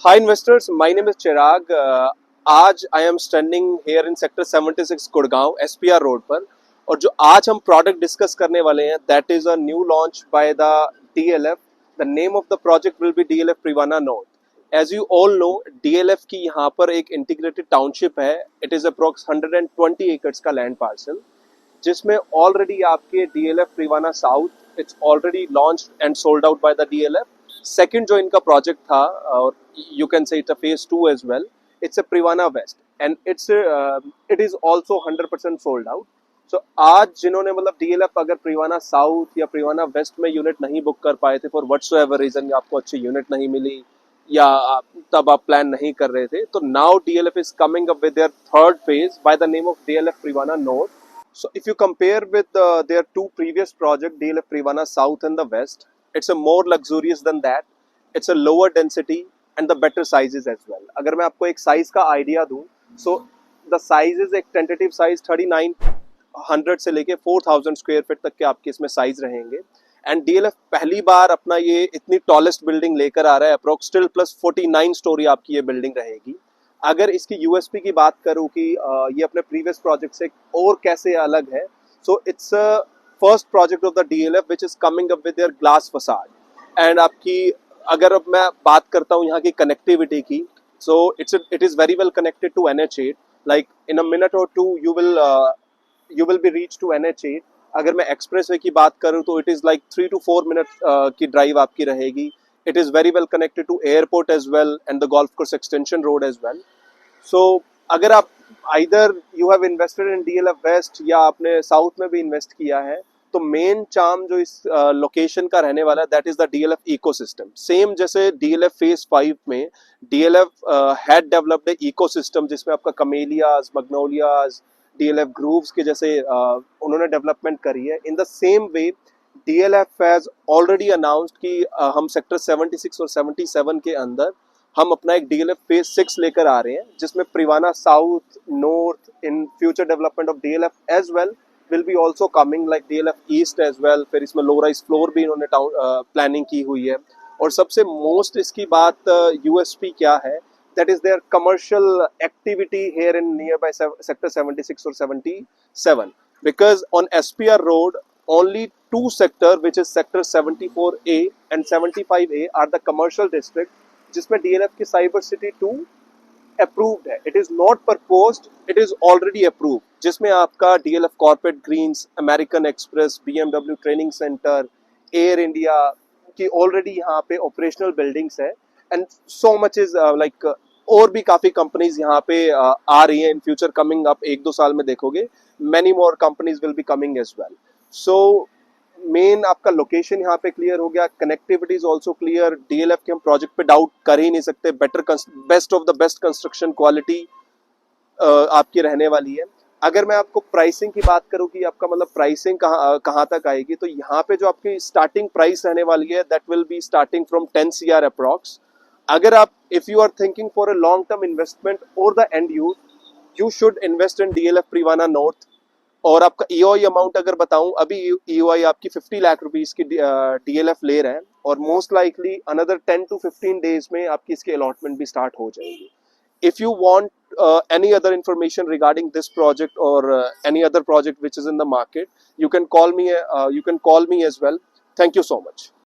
Hi investors, my name is Chirag. आज I am standing here in sector 76 Gurgaon SPR road पर और जो आज हम प्रोडक्ट डिस्कस करने वाले हैं that is a new launch by the DLF. The name of the project will be DLF Privana north. As you all know DLF की यहाँ पर एक इंटीग्रेटेड टाउनशिप है. इट इज अप्रोक्स 120 एकर्स का लैंड पार्सल जिसमें ऑलरेडी आपके DLF Privana south it's already launched and sold out by the DLF. Second जो इनका प्रोजेक्ट था और you can say it's a phase 2 as well, it's a Privana West and it is also 100% sold out. So आज जिन्होंने मतलब DLF अगर Privana south या Privana waste में यूनिट नहीं बुक कर पाए थे फॉर व्हाटसोएवर रीजन, आपको अच्छी यूनिट नहीं मिली या तब आप प्लान नहीं कर रहे थे, तो now DLF is coming up with their third phase by the name of DLF Privana North. So if you compare with their two previous project DLF Privana South and the West, it's a more luxurious than that. It's a lower density and the better sizes as well. अगर मैं आपको एक size का idea दूं, so the sizes एक tentative size 3900 से लेके 4000 square feet तक के आपके इसमें साइज रहेंगे. एंड डीएलएफ पहली बार अपना ये इतनी टॉलेस्ट बिल्डिंग लेकर आ रहा है. अप्रोक्स स्टिल प्लस 49 स्टोरी आपकी ये बिल्डिंग रहेगी. अगर इसकी यूएसपी की बात करूं कि ये अपने प्रीवियस प्रोजेक्ट से और कैसे अलग है, so it's first project of the DLF which is coming up with their glass facade. And आपकी अगर अब मैं बात करता हूँ यहाँ की कनेक्टिविटी की, so it is very well connected to NH8. Like in a minute or two you will be reach to NH8. अगर मैं एक्सप्रेसवे की बात करूँ तो it is like 3 to 4 minute की ड्राइव आपकी रहेगी. It is very well connected to airport as well and the golf course extension road as well. So अगर आप either you have invested in DLF west या आपने south में भी invest किया है, तो मेन चार्म जो इस लोकेशन का रहने वाला है that is the DLF ecosystem. Same जैसे DLF फेज 5 में DLF had developed A ecosystem जिसमें आपका कमेलियाज, मग्नोलियाज, DLF ग्रूव्स के जैसे उन्होंने डेवलपमेंट करी है. In the same way DLF has already announced कि हम सेक्टर 76 और 77 के अंदर हम अपना एक DLF फेज 6 लेकर आ रहे हैं जिसमें Privana south, north, in future development of DLF as well will be also coming like DLF East as well. फिर इसमें लो राइज फ्लोर भी इन्होंने प्लानिंग की हुई है. और सबसे मोस्ट इसकी बात USP क्या है, that is their commercial activity here in nearby sector 76 or 77, because on SPR road only two sector which is sector 74A and 75A are the commercial district जिसमें DLF की Cyber City 2 अप्रूव्ड है. It is not proposed, it is already approved जिसमें आपका DLF corporate greens, American Express, BMW training centre, Air India की already यहाँ पे operational buildings है. And so much is like और भी काफ़ी कंपनीज यहाँ पे आ रही हैं इन फ्यूचर कमिंग अप. 1-2 साल में देखोगे many more companies will be coming as well. So main आपका लोकेशन यहाँ पे क्लियर हो गया, connectivity is also clear. DLF के हम प्रोजेक्ट पे डाउट कर ही नहीं सकते. Best of the best construction quality आपकी रहने वाली है. अगर मैं आपको प्राइसिंग की बात करूँ कि आपका मतलब प्राइसिंग कहाँ तक आएगी, तो यहाँ पे जो आपकी स्टार्टिंग प्राइस रहने वाली है that will be starting from 10 CR approx. अगर आप if you are thinking for a long term investment और the end you should invest in DLF Privana north. और आपका EOI अमाउंट अगर बताऊं, अभी EOI आपकी 50 लाख रुपीस की DLF ले रहे हैं और most likely another 10 to 15 days में आपकी इसकी अलॉटमेंट भी स्टार्ट हो जाएगी. If you want any other information regarding this project or any other project which is in the market, you can call me as well. Thank you so much.